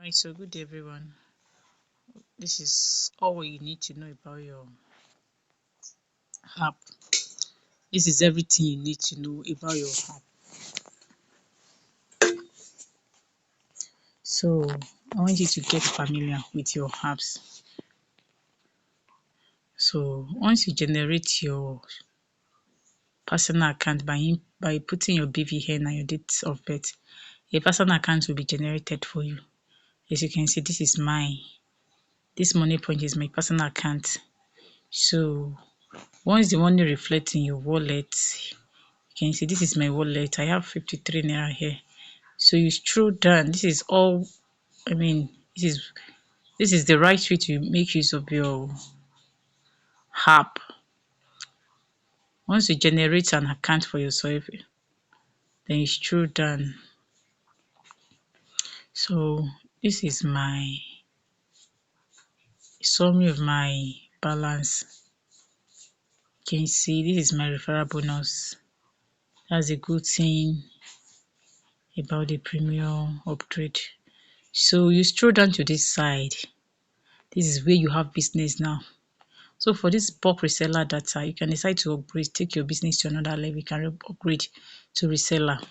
Hi, so good day, everyone. This is all you need to know about your app. This is everything you need to know about your app. So, I want you to get familiar with your apps. So, once you generate your personal account by putting your BVN and your date of birth, a personal account will be generated for you. As you can see, this money point is my personal account. So, once the money reflects in your wallet, you can see this is my wallet. I have 53 naira here. So you scroll down. This is all. I mean, this is the right way to make use of your app. Once you generate an account for yourself, then you scroll down. So this is my summary of my balance. You can see this is my referral bonus. That's a good thing about the premium upgrade. So you scroll down to this side. This is where you have business now. So for this bulk reseller data, you can decide to upgrade, take your business to another level. You can upgrade to reseller.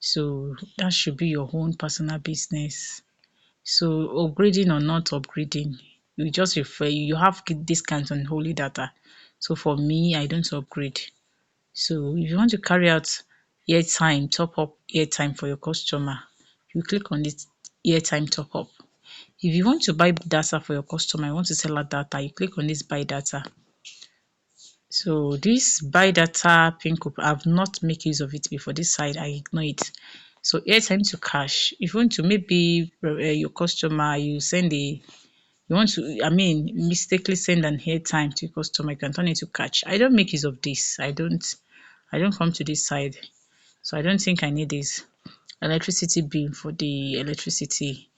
So that should be your own personal business. So upgrading or not upgrading, you just refer, you have discounts on holy data. So for me, I don't upgrade. So if you want to carry out airtime, top up airtime for your customer, you click on this airtime top up. If you want to buy data for your customer, you want to sell out data, you click on this buy data. So this buy data pin code, I've not make use of it before. This side, I ignore it. So airtime to cash. If you want to maybe your customer, you want to, mistakenly send an airtime to your customer, you can turn it to cash. I don't make use of this. I don't come to this side. So I don't think I need this. Electricity bill for the electricity.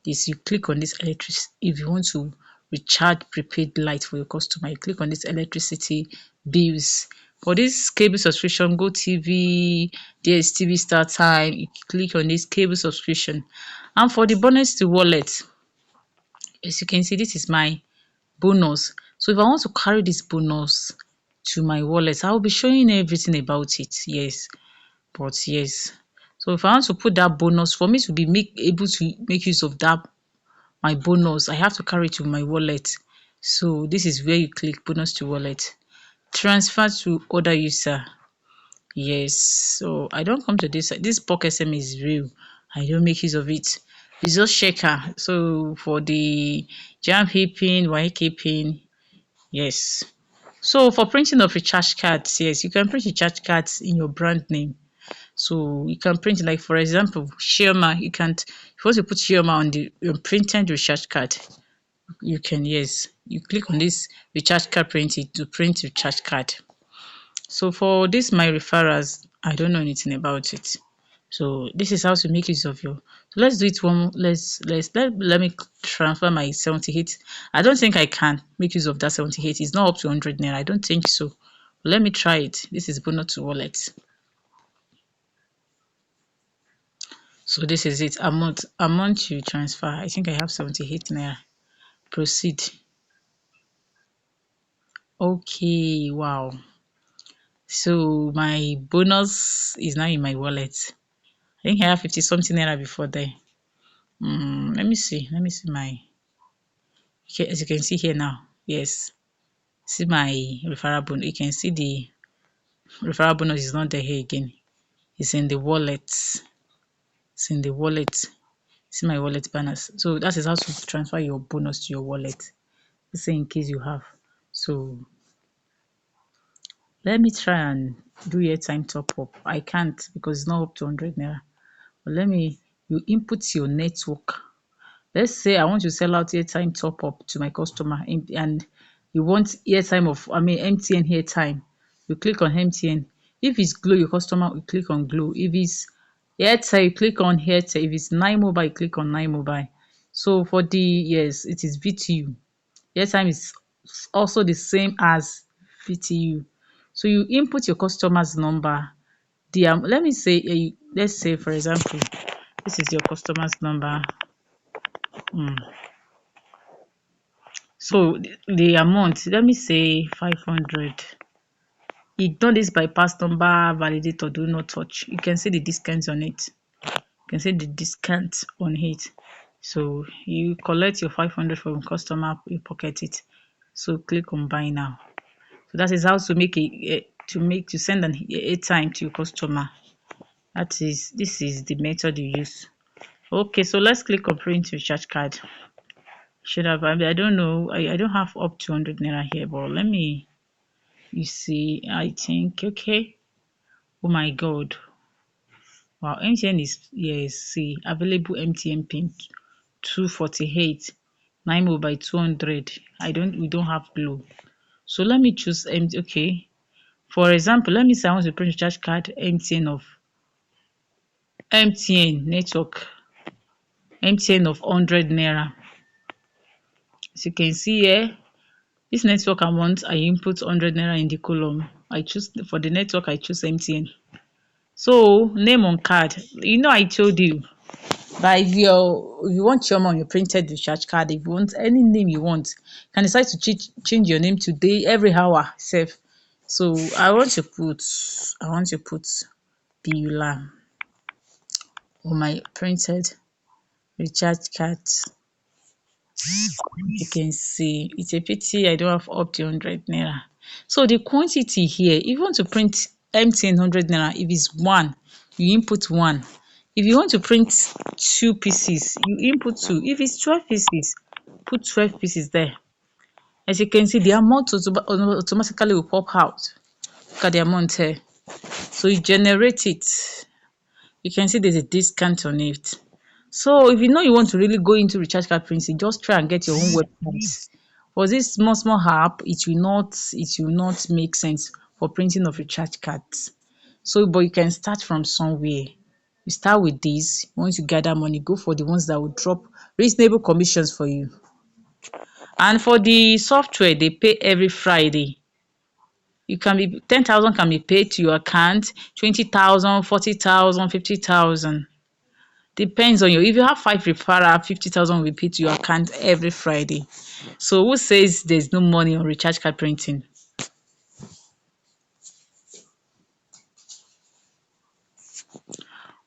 This, you click on this electricity. If you want to recharge prepaid light for your customer, you click on this electricity bills. For this cable subscription, Go TV, DSTV Star Time, you click on this cable subscription. And for the bonus to wallet, as you can see, this is my bonus. So if I want to carry this bonus to my wallet, I will be showing everything about it. Yes, but yes. So if I want to put that bonus, for me to be able to make use of that my bonus, I have to carry it to my wallet. So this is where you click bonus to wallet. Transfer to other user. Yes. So I don't come to this. This bulk SM is real. I don't make use of it. Result checker. So for the jam heaping, white keeping, yes. So for printing of recharge cards, yes, you can print recharge cards in your brand name. So you can print, like for example, Shirma. You can't, if you want to put Shirma on the printed recharge card, you can, yes. You click on this recharge card printing to print recharge card. So for this my referrals, I don't know anything about it. So this is how to make use of your. So let's do it one. Let me transfer my 78. I don't think I can make use of that 78. It's not up to 100 naira. I don't think so. Let me try it. This is bonus to wallet. So this is it. Amount to transfer. I think I have 78 naira. Proceed. Okay. Wow. So my bonus is now in my wallet. I think I have 50 something naira before there. Let me see. Let me see my. Okay, as you can see here now. Yes. See my referral bonus. You can see the referral bonus is not there here again. It's in the wallet. It's in the wallet. See my wallet banners. So that is how to transfer your bonus to your wallet. Let's say in case you have. So let me try and do airtime top up. I can't because it's not up to 100 naira. But you input your network. Let's say I want to sell out airtime top up to my customer and you want airtime of, MTN airtime. You click on MTN. If it's Glo, your customer will click on Glo. If it's Airtel, you click on Airtel. If it's Nine Mobile, you click on Nine Mobile. So for the, yes, it is VTU. Airtime is also the same as VTU. So you input your customer's number. Let me say, let's say for example, this is your customer's number. Mm. So the amount, let me say 500. You know this bypass number validator do not touch. You can see the discounts on it. You can see the discount on it. So you collect your 500 from customer, you pocket it. So click on buy now. So that is how to make to send an airtime to your customer. This is the method you use. Okay, so let's click on print recharge card. Should have, I don't know, I don't have up to 100 naira here, but let me, you see, I think, okay. Oh my god. Wow, MTN is, yes, see, available MTN pin 248, 9 mobile 200. We don't have Glow. So let me choose okay. For example, let me say I want to print recharge card MTN network, MTN of 100 naira. As you can see here, this network amount, I input 100 naira in the column. I choose for the network, I choose MTN. So name on card, I told you, but if you want Chioma on your printed recharge card, if you want any name you want, you can decide to change your name today, every hour, safe. So I want to put Beulah on my printed recharge card. You can see it's a pity I don't have up to 100 naira. So the quantity here, if you want to print MTN 100 naira, if it's one, you input one. If you want to print 2 pieces, you input two. If it's 12 pieces, put 12 pieces there. As you can see, the amount automatically will pop out. Look at the amount here. So you generate it. You can see there's a discount on it. So if you want to really go into recharge card printing, just try and get your own website. For this small app, it will not make sense for printing of recharge cards. So but you can start from somewhere. You start with this. Once you gather money, go for the ones that will drop reasonable commissions for you. And for the software, they pay every Friday. You can be 10,000 can be paid to your account, 20,000, 40,000, 50,000. Depends on you. If you have 5 referral, 50,000 will be paid to your account every Friday. So who says there's no money on recharge card printing?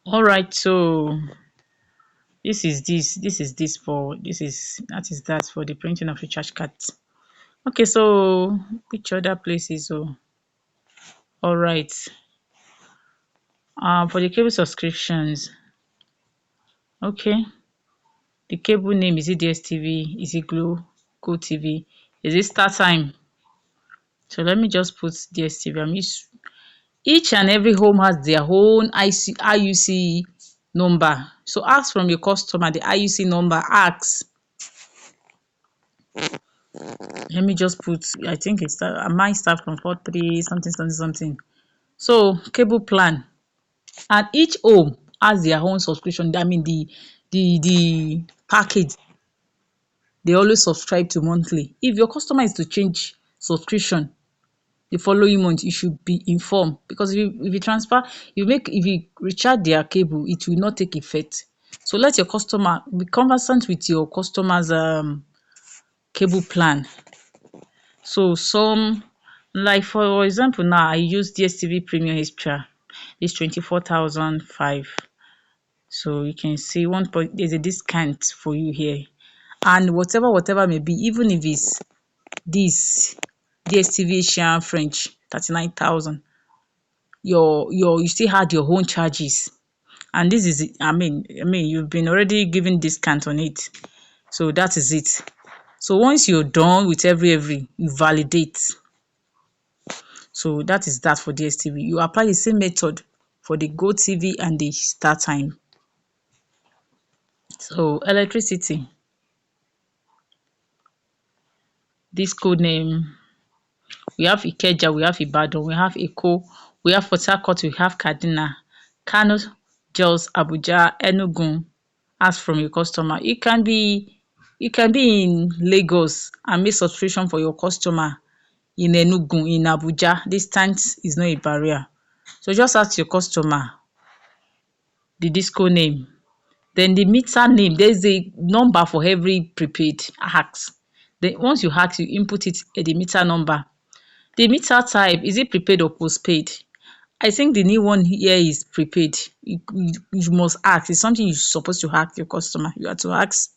All right, so that is for the printing of recharge cards. Okay, so which other places? Oh, all right. For the cable subscriptions, okay. The cable name, is it DSTV? Is it Glow? Go TV? Is it StarTime? So let me just put DSTV. Each and every home has their own IUC number. So ask from your customer the IUC number. Ask. Let me just put, I think it's mine start from 43 something something something. So cable plan, and each home has their own subscription. I mean the package they always subscribe to monthly. If your customer is to change subscription the following month, you should be informed, because if you transfer, if you recharge their cable, it will not take effect. So let your customer be conversant with your customer's cable plan. So some, like for example now, I use DSTV Premium Extra. It's 24,005. So you can see there's a discount for you here. And whatever may be, even if it's this DSTV Asian French 39,000, you still had your own charges. And this is it. I mean you've been already given discount on it. So that is it. So once you're done with every you validate. So that is that for DSTV. You apply the same method for the Go TV and the StarTime. So electricity, this code name, we have Ikeja, we have Ibadan, we have Eko, we have Port Harcourt, we have Kaduna, Kano, Jos, Abuja, Enugu. Ask from your customer. You can be in Lagos and make subscription for your customer in Enugu, in Abuja. Distance is not a barrier. So just ask your customer the disco name. Then the meter name, there's a number for every prepaid ask. Then once you ask, you input it the meter number. The meter type, is it prepaid or postpaid? I think the new one here is prepaid. You must ask. It's something you're supposed to ask your customer. You have to ask.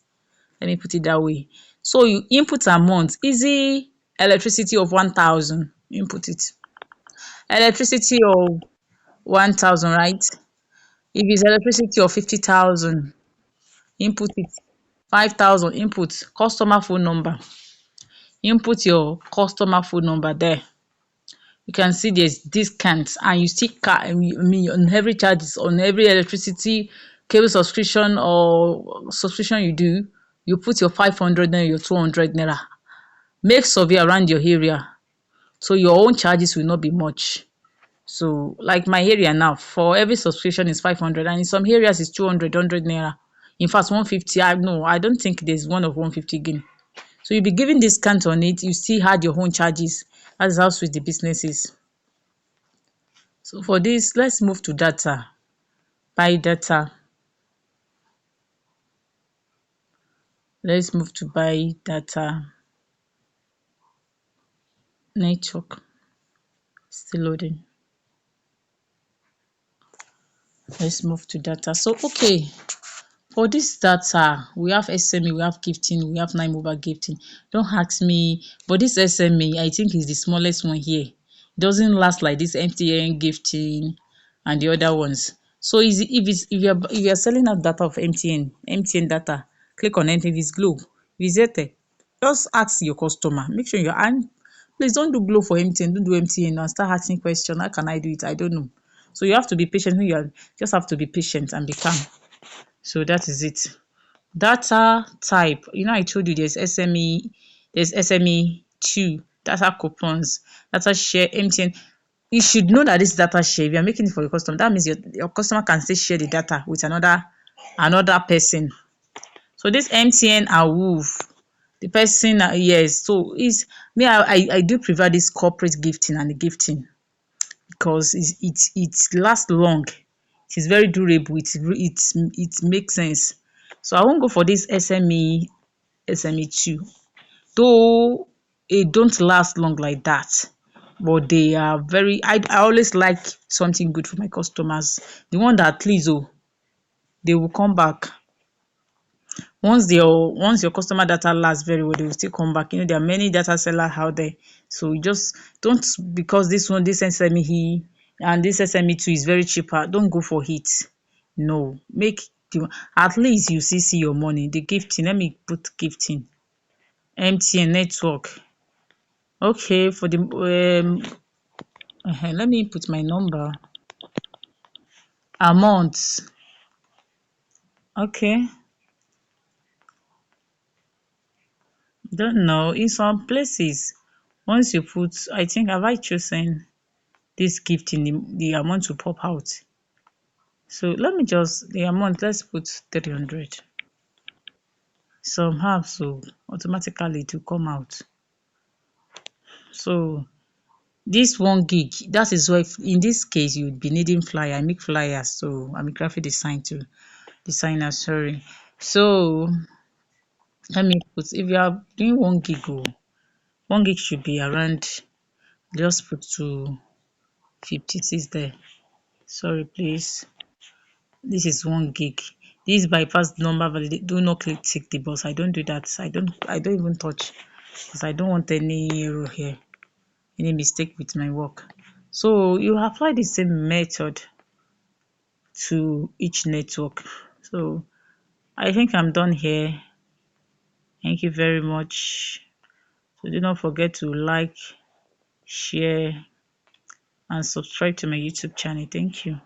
Let me put it that way. So you input amount. Is it electricity of 1,000? Input it. Electricity of 1,000, right? If it's electricity of 50,000, input it. 5,000, input. Customer phone number. Input your customer phone number there. You can see there's discounts and you still I mean on every charges, on every electricity cable subscription or subscription you do, you put your 500 naira, your 200 naira. Make survey around your area so your own charges will not be much. So like my area now, for every subscription is 500 and in some areas it's 200, 100 naira. In fact, 150, I don't think there's one of 150 again. So you'll be giving discount on it, you still had your own charges. That's how sweet the business is. So for this, let's move to data. Buy data. Let's move to buy data. Network. Still loading. Let's move to data. So okay, for this data, we have SME, we have gifting, we have 9 mobile gifting. Don't ask me, but this SME, I think is the smallest one here. It doesn't last like this MTN gifting and the other ones. So is if you're selling out data of MTN data, click on anything. If it's Glo, if it's Airtel, just ask your customer. Make sure you're and please don't do Glo for MTN, don't do MTN and start asking questions. How can I do it? I don't know. So you have to be patient. You just have to be patient and be calm. So that is it. Data type, I told you there's SME2, data coupons, data share, MTN. You should know that this data share, if you're making it for your customer, that means your customer can still share the data with another person. So this MTN and Woof, the person, yes, so is me, I do prefer this corporate gifting and the gifting because it lasts long. It is very durable. It makes sense. So I won't go for this SME2. Though it don't last long like that. But they are very I always like something good for my customers. The one that at least they will come back. Once your customer data lasts very well, they will still come back. There are many data sellers out there. So you just don't, because this SME and this SME2 is very cheaper, don't go for it. No. At least you see your money. The gifting, let me put gifting. MTN network. Okay, for the let me put my number. Amount. Okay. Don't know. In some places, once you put, I think, have I chosen this gift in the amount to pop out? So let me just, the amount, let's put 300. Some have, so automatically to come out. So this 1 gig, that is why in this case you would be needing flyer. I make flyers, so I'm a graphic designer, sorry. So let me put, if you are doing 1 gig, 1 gig should be around, just put to 56 there. Sorry, please. This is 1 gig. This bypass number validate. Do not click tick the box. I don't do that. I don't even touch because I don't want any error here, any mistake with my work. So you apply the same method to each network. So I think I'm done here. Thank you very much. So do not forget to like, share, and subscribe to my YouTube channel. Thank you.